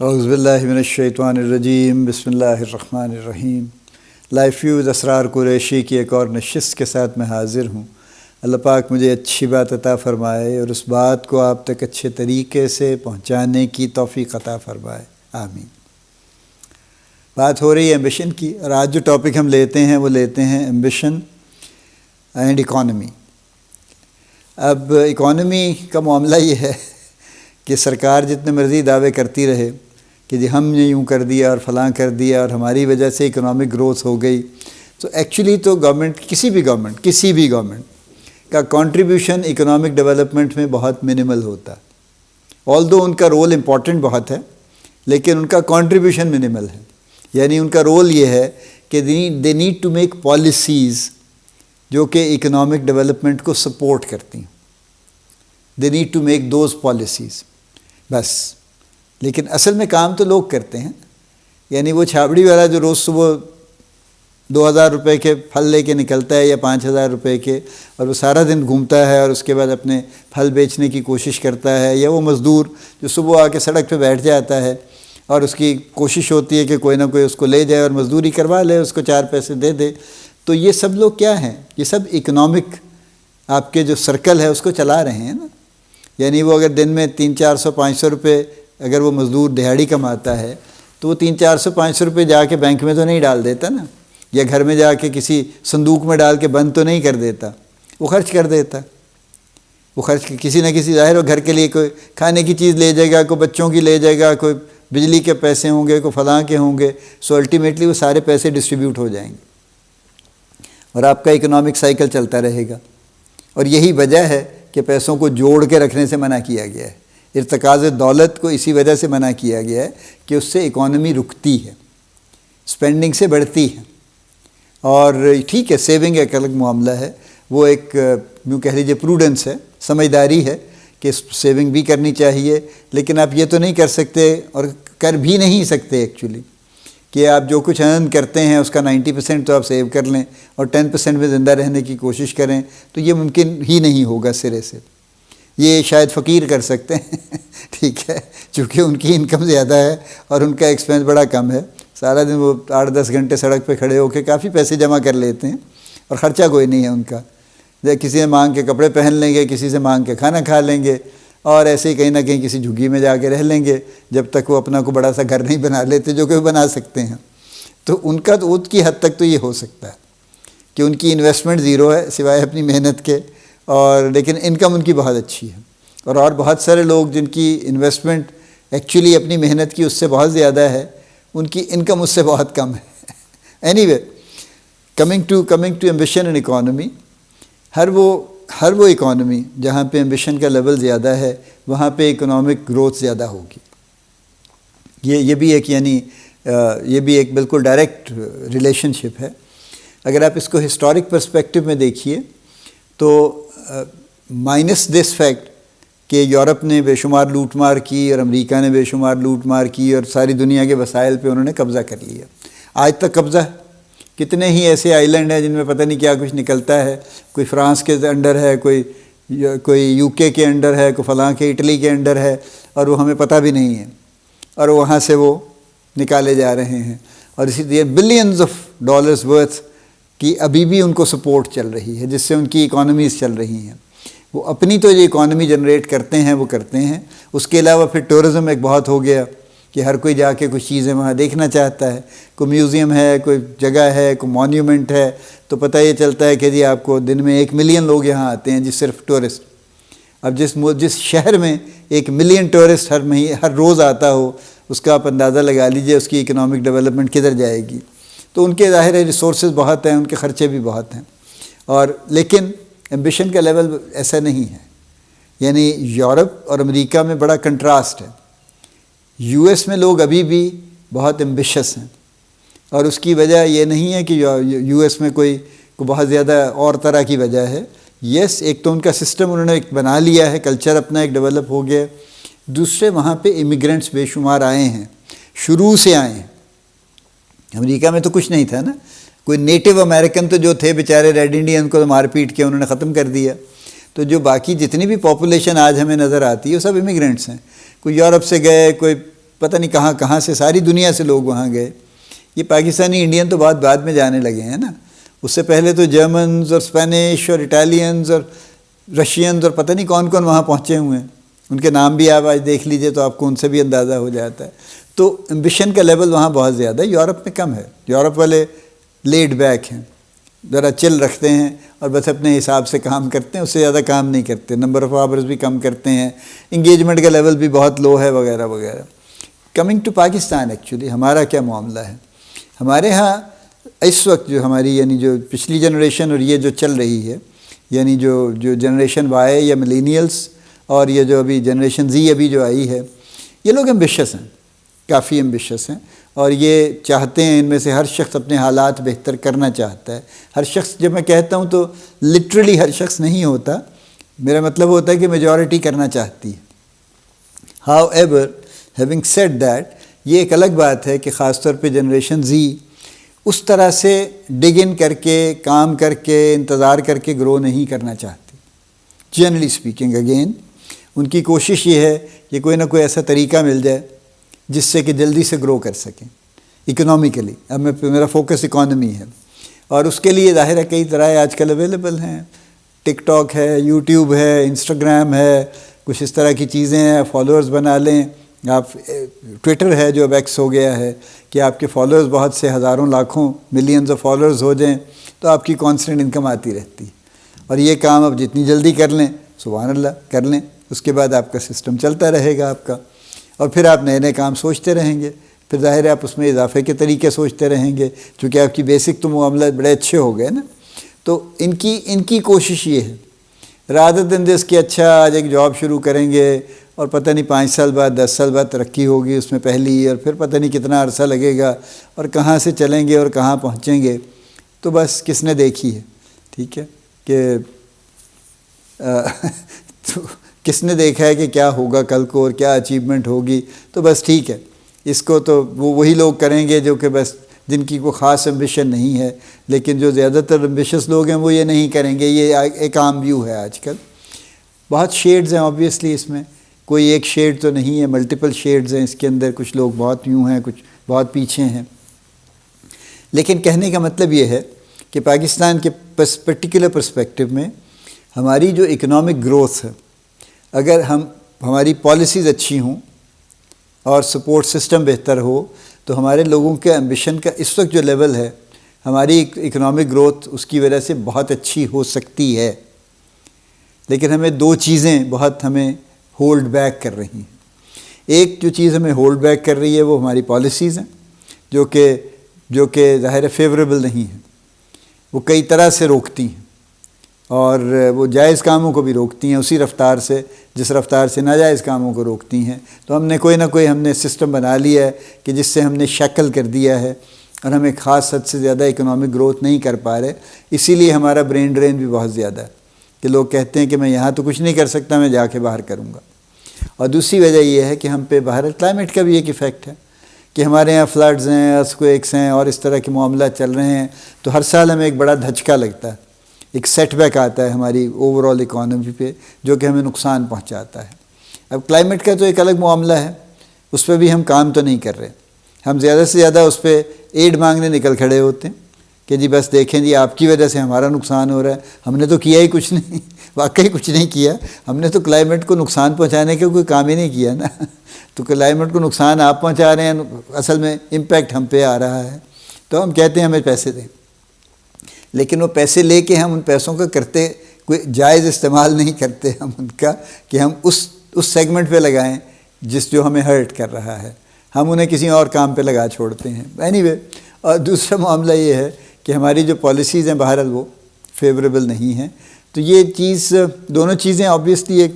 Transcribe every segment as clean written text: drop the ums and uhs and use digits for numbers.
اعوذ باللہ من الشیطان الرجیم، بسم اللہ الرحمن الرحیم۔ لائف فیوز اسرار قریشی کی ایک اور نشست کے ساتھ میں حاضر ہوں۔ اللہ پاک مجھے اچھی بات عطا فرمائے اور اس بات کو آپ تک اچھے طریقے سے پہنچانے کی توفیق عطا فرمائے، آمین۔ بات ہو رہی ہے ایمبیشن کی، اور آج جو ٹاپک ہم لیتے ہیں وہ لیتے ہیں ایمبیشن اینڈ اکانومی۔ اب اکانومی کا معاملہ یہ ہے کہ سرکار جتنے مرضی دعوے کرتی رہے کہ جی ہم نے یوں کر دیا اور فلاں کر دیا اور ہماری وجہ سے اکنامک گروتھ ہو گئی، تو ایکچولی تو گورنمنٹ کسی بھی گورنمنٹ کا کنٹریبیوشن اکنامک ڈیولپمنٹ میں بہت منیمل ہوتا ہے۔ آلدو ان کا رول امپورٹنٹ بہت ہے، لیکن ان کا کنٹریبیوشن منیمل ہے۔ یعنی ان کا رول یہ ہے کہ they need to make policies جو کہ اکنامک ڈیولپمنٹ کو سپورٹ کرتی ہیں۔ They need to make those policies, بس۔ لیکن اصل میں کام تو لوگ کرتے ہیں۔ یعنی وہ چھابڑی والا جو روز صبح 2000 روپے کے پھل لے کے نکلتا ہے یا 5000 روپے کے، اور وہ سارا دن گھومتا ہے اور اس کے بعد اپنے پھل بیچنے کی کوشش کرتا ہے، یا وہ مزدور جو صبح آ کے سڑک پہ بیٹھ جاتا ہے اور اس کی کوشش ہوتی ہے کہ کوئی نہ کوئی اس کو لے جائے اور مزدوری کروا لے، اس کو 4 پیسے دے دے، تو یہ سب لوگ کیا ہیں؟ یہ سب اکنامک آپ کے جو سرکل ہے اس کو چلا رہے ہیں نا۔ یعنی وہ اگر دن میں 300-400-500 روپے اگر وہ مزدور دہاڑی کماتا ہے، تو وہ 300-400-500 روپے جا کے بینک میں تو نہیں ڈال دیتا نا، یا گھر میں جا کے کسی صندوق میں ڈال کے بند تو نہیں کر دیتا، وہ خرچ کر دیتا۔ وہ خرچ کسی نہ کسی ظاہر گھر کے لیے کوئی کھانے کی چیز لے جائے گا، کوئی بچوں کی لے جائے گا، کوئی بجلی کے پیسے ہوں گے، کوئی فلاں کے ہوں گے، سو الٹیمیٹلی وہ سارے پیسے ڈسٹریبیوٹ ہو جائیں گے اور آپ کا اکنامک سائیکل چلتا رہے گا۔ اور یہی وجہ ہے کہ پیسوں کو جوڑ کے رکھنے سے منع کیا گیا ہے۔ ارتکاز دولت کو اسی وجہ سے منع کیا گیا ہے کہ اس سے اکانومی رکتی ہے، سپینڈنگ سے بڑھتی ہے۔ اور ٹھیک ہے، سیونگ ایک الگ معاملہ ہے، وہ ایک یوں کہہ لیجیے پروڈنس ہے، سمجھداری ہے کہ سیونگ بھی کرنی چاہیے، لیکن آپ یہ تو نہیں کر سکتے اور کر بھی نہیں سکتے ایکچولی کہ آپ جو کچھ ارن کرتے ہیں اس کا 90% تو آپ سیو کر لیں اور 10% میں زندہ رہنے کی کوشش کریں، تو یہ ممکن ہی نہیں ہوگا سرے سے۔ یہ شاید فقیر کر سکتے ہیں ٹھیک ہے، چونکہ ان کی انکم زیادہ ہے اور ان کا ایکسپینس بڑا کم ہے۔ سارا دن وہ 8-10 گھنٹے سڑک پہ کھڑے ہو کے کافی پیسے جمع کر لیتے ہیں اور خرچہ کوئی نہیں ہے ان کا۔ کسی سے مانگ کے کپڑے پہن لیں گے، کسی سے مانگ کے کھانا کھا لیں گے، اور ایسے ہی کہیں نہ کہیں کسی جھگی میں جا کے رہ لیں گے جب تک وہ اپنا کو بڑا سا گھر نہیں بنا لیتے، جو کہ وہ بنا سکتے ہیں۔ تو ان کا تو ان کی حد تک تو یہ ہو سکتا ہے کہ ان کی انویسٹمنٹ زیرو ہے سوائے اپنی محنت کے، اور لیکن انکم ان کی بہت اچھی ہے۔ اور بہت سارے لوگ جن کی انویسٹمنٹ ایکچولی اپنی محنت کی اس سے بہت زیادہ ہے، ان کی انکم اس سے بہت کم ہے۔ Anyway, coming to ambition and economy, ہر وہ اکانومی جہاں پہ ایمبیشن کا لیول زیادہ ہے وہاں پہ اکنامک گروتھ زیادہ ہوگی۔ یہ بھی ایک بالکل ڈائریکٹ ریلیشن شپ ہے۔ اگر آپ اس کو ہسٹورک پرسپیکٹو میں دیکھیے تو مائنس دس فیکٹ کہ یورپ نے بے شمار لوٹ مار کی اور امریکہ نے بے شمار لوٹ مار کی اور ساری دنیا کے وسائل پہ انہوں نے قبضہ کر لیا، آج تک قبضہ ہے۔ کتنے ہی ایسے آئیلینڈ ہیں جن میں پتہ نہیں کیا کچھ نکلتا ہے، کوئی فرانس کے انڈر ہے، کوئی یو کے انڈر ہے، کوئی فلاں کے اٹلی کے انڈر ہے، اور وہ ہمیں پتہ بھی نہیں ہے، اور وہاں سے وہ نکالے جا رہے ہیں۔ اور اسی طرح بلینز آف ڈالرز ورتھ کی ابھی بھی ان کو سپورٹ چل رہی ہے، جس سے ان کی اکانومیز چل رہی ہیں۔ وہ اپنی تو یہ اکانومی جنریٹ کرتے ہیں، وہ کرتے ہیں۔ اس کے علاوہ پھر ٹورزم ایک بہت ہو گیا کہ ہر کوئی جا کے کچھ چیزیں وہاں دیکھنا چاہتا ہے، کوئی میوزیم ہے، کوئی جگہ ہے، کوئی مونیومنٹ ہے، تو پتہ یہ چلتا ہے کہ جی آپ کو دن میں 1 ملین لوگ یہاں آتے ہیں، جس صرف ٹورسٹ۔ اب جس شہر میں 1 ملین ٹورسٹ ہر روز آتا ہو، اس کا آپ اندازہ لگا لیجئے اس کی اکنامک ڈیولپمنٹ کدھر جائے گی۔ تو ان کے ظاہر ہے ریسورسز بہت ہیں، ان کے خرچے بھی بہت ہیں، لیکن ایمبیشن کا لیول ایسا نہیں ہے۔ یعنی یورپ اور امریکہ میں بڑا کنٹراسٹ ہے۔ یو ایس میں لوگ ابھی بھی بہت ایمبیشس ہیں، اور اس کی وجہ یہ نہیں ہے کہ یو ایس میں کوئی بہت زیادہ اور طرح کی وجہ ہے۔ یس، ایک تو ان کا سسٹم انہوں نے ایک بنا لیا ہے، کلچر اپنا ایک ڈیولپ ہو گیا۔ دوسرے وہاں پہ امیگرینٹس بے شمار آئے ہیں، شروع سے آئے ہیں۔ امریکہ میں تو کچھ نہیں تھا نا، کوئی نیٹو امریکن تو جو تھے بیچارے ریڈ انڈین کو مار پیٹ کے انہوں نے ختم کر دیا۔ تو جو باقی جتنی بھی پاپولیشن آج ہمیں نظر آتی ہے وہ سب امیگرینٹس ہیں۔ کوئی یورپ سے گئے، کوئی پتہ نہیں کہاں کہاں سے ساری دنیا سے لوگ وہاں گئے. یہ پاکستانی انڈین تو بہت بعد میں جانے لگے ہیں نا. اس سے پہلے تو جرمنز اور اسپینش اور اٹالینز اور رشینز اور پتہ نہیں کون کون وہاں پہنچے ہوئے ہیں. ان کے نام بھی آپ آج دیکھ لیجئے تو آپ کو ان سے بھی اندازہ ہو جاتا ہے. تو ایمبیشن کا لیول وہاں بہت زیادہ ہے. یورپ میں کم ہے. یورپ والے لیڈ بیک ہیں, ذرا چل رکھتے ہیں اور بس اپنے حساب سے کام کرتے ہیں, اس سے زیادہ کام نہیں کرتے, نمبر آف آورز بھی کم کرتے ہیں, انگیجمنٹ کا لیول بھی بہت لو ہے وغیرہ وغیرہ. کمنگ ٹو پاکستان ایکچولی ہمارا کیا معاملہ ہے. ہمارے ہاں اس وقت جو ہماری یعنی جو پچھلی جنریشن اور یہ جو چل رہی ہے, یعنی جو جنریشن وائی یا ملینیلس اور یہ جو ابھی جنریشن زی ابھی جو آئی ہے, یہ لوگ ایمبیشس ہیں, کافی ایمبیشس ہیں, اور یہ چاہتے ہیں, ان میں سے ہر شخص اپنے حالات بہتر کرنا چاہتا ہے. ہر شخص, جب میں کہتا ہوں تو لٹرلی ہر شخص نہیں ہوتا, میرا مطلب ہوتا ہے کہ میجورٹی کرنا چاہتی ہے. How ever having said that, یہ ایک الگ بات ہے کہ خاص طور پہ جنریشن زی اس طرح سے ڈگ ان کر کے کام کر کے انتظار کر کے گرو نہیں کرنا چاہتی. جنرلی اسپیکنگ اگین ان کی کوشش یہ ہے کہ کوئی نہ کوئی ایسا طریقہ مل جائے جس سے کہ جلدی سے گرو کر سکیں اکنامیکلی. اب میرا فوکس اکانومی ہے, اور اس کے لیے ظاہر ہے کئی طرح آج کل اویلیبل ہیں. ٹک ٹاک ہے, یوٹیوب ہے, انسٹاگرام ہے, کچھ اس طرح کی چیزیں ہیں. فالوورز بنا لیں آپ. ٹویٹر ہے جو اب ایکس ہو گیا ہے کہ آپ کے فالوورز بہت سے ہزاروں لاکھوں ملینز آف فالوورز ہو جائیں تو آپ کی کانسٹنٹ انکم آتی رہتی ہے. اور یہ کام اب جتنی جلدی کر لیں سبحان اللہ کر لیں, اس کے بعد آپ کا سسٹم چلتا رہے گا آپ کا, اور پھر آپ نئے نئے کام سوچتے رہیں گے. پھر ظاہر ہے آپ اس میں اضافے کے طریقے سوچتے رہیں گے, چونکہ آپ کی بیسک تو معاملات بڑے اچھے ہو گئے نا. تو ان کی کوشش یہ ہے, رادر دین دس کہ اچھا آج ایک جاب شروع کریں گے اور پتہ نہیں 5 سال بعد 10 سال بعد ترقی ہوگی اس میں پہلی, اور پھر پتہ نہیں کتنا عرصہ لگے گا اور کہاں سے چلیں گے اور کہاں پہنچیں گے. تو بس کس نے دیکھی ہے, ٹھیک ہے, کہ تو کس نے دیکھا ہے کہ کیا ہوگا کل کو اور کیا اچیومنٹ ہوگی. تو بس ٹھیک ہے, اس کو تو وہی لوگ کریں گے جو کہ بس جن کی کوئی خاص ایمبیشن نہیں ہے. لیکن جو زیادہ تر ایمبیشس لوگ ہیں وہ یہ نہیں کریں گے. یہ ایک عام ویو ہے آج کل. بہت شیڈز ہیں آبویسلی اس میں, کوئی ایک شیڈ تو نہیں ہے, ملٹیپل شیڈز ہیں اس کے اندر. کچھ لوگ بہت یوں ہیں, کچھ بہت پیچھے ہیں. لیکن کہنے کا مطلب یہ ہے کہ پاکستان کے پرٹیکولر پرسپیکٹو میں ہماری جو اکنامک گروتھ ہے, اگر ہماری پالیسیز اچھی ہوں اور سپورٹ سسٹم بہتر ہو تو ہمارے لوگوں کے ایمبیشن کا اس وقت جو لیول ہے, ہماری اکنامک گروتھ اس کی وجہ سے بہت اچھی ہو سکتی ہے. لیکن ہمیں 2 چیزیں بہت ہمیں ہولڈ بیک کر رہی ہیں. ایک جو چیز ہمیں ہولڈ بیک کر رہی ہے وہ ہماری پالیسیز ہیں جو کہ ظاہر فیوریبل نہیں ہیں. وہ کئی طرح سے روکتی ہیں, اور وہ جائز کاموں کو بھی روکتی ہیں اسی رفتار سے جس رفتار سے ناجائز کاموں کو روکتی ہیں. تو ہم نے کوئی نہ کوئی سسٹم بنا لیا ہے کہ جس سے ہم نے شکل کر دیا ہے, اور ہم ایک خاص حد سے زیادہ اکنامک گروتھ نہیں کر پا رہے. اسی لیے ہمارا برین ڈرین بھی بہت زیادہ ہے کہ لوگ کہتے ہیں کہ میں یہاں تو کچھ نہیں کر سکتا, میں جا کے باہر کروں گا. اور دوسری وجہ یہ ہے کہ ہم پہ باہر کلائمیٹ کا بھی ایک ایفیکٹ ہے کہ ہمارے یہاں فلڈز ہیں, ارتھکویکس ہیں اور اس طرح کے معاملات چل رہے ہیں. تو ہر سال ہمیں ایک بڑا دھچکا لگتا ہے, ایک سیٹ بیک آتا ہے ہماری اوور آل اکانومی پہ, جو کہ ہمیں نقصان پہنچاتا ہے. اب کلائمیٹ کا تو ایک الگ معاملہ ہے, اس پہ بھی ہم کام تو نہیں کر رہے. ہم زیادہ سے زیادہ اس پہ ایڈ مانگنے نکل کھڑے ہوتے ہیں کہ جی بس دیکھیں جی آپ کی وجہ سے ہمارا نقصان ہو رہا ہے. ہم نے تو کیا ہی کچھ نہیں, واقعی کچھ نہیں کیا. ہم نے تو کلائمیٹ کو نقصان پہنچانے کا کوئی کام ہی نہیں کیا نا. تو کلائمیٹ کو نقصان آپ پہنچا رہے ہیں, اصل میں امپیکٹ ہم پہ آ رہا ہے. تو ہم کہتے ہیں ہمیں پیسے دیں, لیکن وہ پیسے لے کے ہم ان پیسوں کا کرتے کوئی جائز استعمال نہیں کرتے ہم ان کا, کہ ہم اس سیگمنٹ پہ لگائیں جو ہمیں ہرٹ کر رہا ہے. ہم انہیں کسی اور کام پہ لگا چھوڑتے ہیں. اینی وے, اور دوسرا معاملہ یہ ہے کہ ہماری جو پالیسیز ہیں بہرحال وہ فیوریبل نہیں ہیں. تو یہ چیز, دونوں چیزیں آبویسلی ایک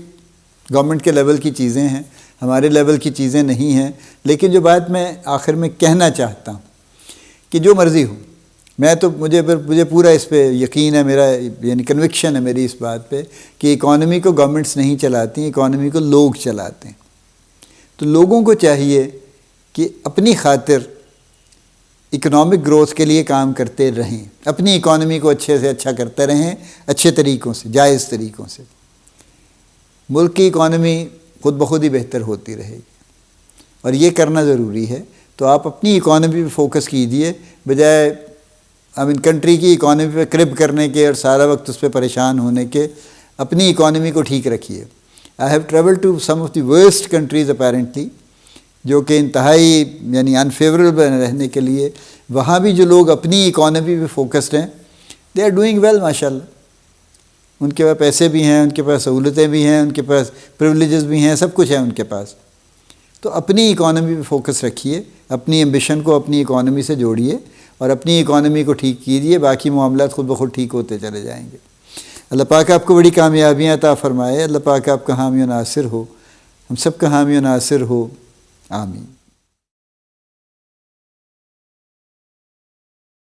گورنمنٹ کے لیول کی چیزیں ہیں, ہمارے لیول کی چیزیں نہیں ہیں. لیکن جو بات میں آخر میں کہنا چاہتا ہوں کہ جو مرضی ہو, مجھے پورا اس پہ یقین ہے, میرا یعنی کنوکشن ہے میری اس بات پہ کہ اکانومی کو گورنمنٹس نہیں چلاتی, اکانومی کو لوگ چلاتے ہیں. تو لوگوں کو چاہیے کہ اپنی خاطر اکنامک گروتھ کے لیے کام کرتے رہیں, اپنی اکانومی کو اچھے سے اچھا کرتے رہیں, اچھے طریقوں سے, جائز طریقوں سے. ملک کی اکانومی خود بخود ہی بہتر ہوتی رہے گی. اور یہ کرنا ضروری ہے. تو آپ اپنی اکانومی پہ فوکس کیجیے بجائے کنٹری کی اکانومی پہ کرب کرنے کے اور سارا وقت اس پہ پریشان ہونے کے. اپنی اکانومی کو ٹھیک رکھیے. I have travel to some of the worst countries apparently, جو کہ انتہائی یعنی انفیوریبل رہنے کے لیے. وہاں بھی جو لوگ اپنی اکانومی پہ فوکسڈ ہیں دے آر ڈوئنگ ویل ماشاء اللہ. ان کے پاس پیسے بھی ہیں، ان کے پاس سہولتیں بھی ہیں، ان کے پاس پریولیجز بھی ہیں، سب کچھ ہے ان کے پاس. تو اپنی اکانومی پہ فوکس رکھیے، اپنی ایمبیشن کو اپنی اکانومی سے جوڑیے اور اپنی اکانومی کو ٹھیک کیجیے. باقی معاملات خود بخود ٹھیک ہوتے چلے جائیں گے. اللہ پاک آپ کو بڑی کامیابیاں عطا فرمائے. اللہ پاک آپ کا حامی و ناصر ہو، ہم سب کا حامی و ناصر ہو. آمین.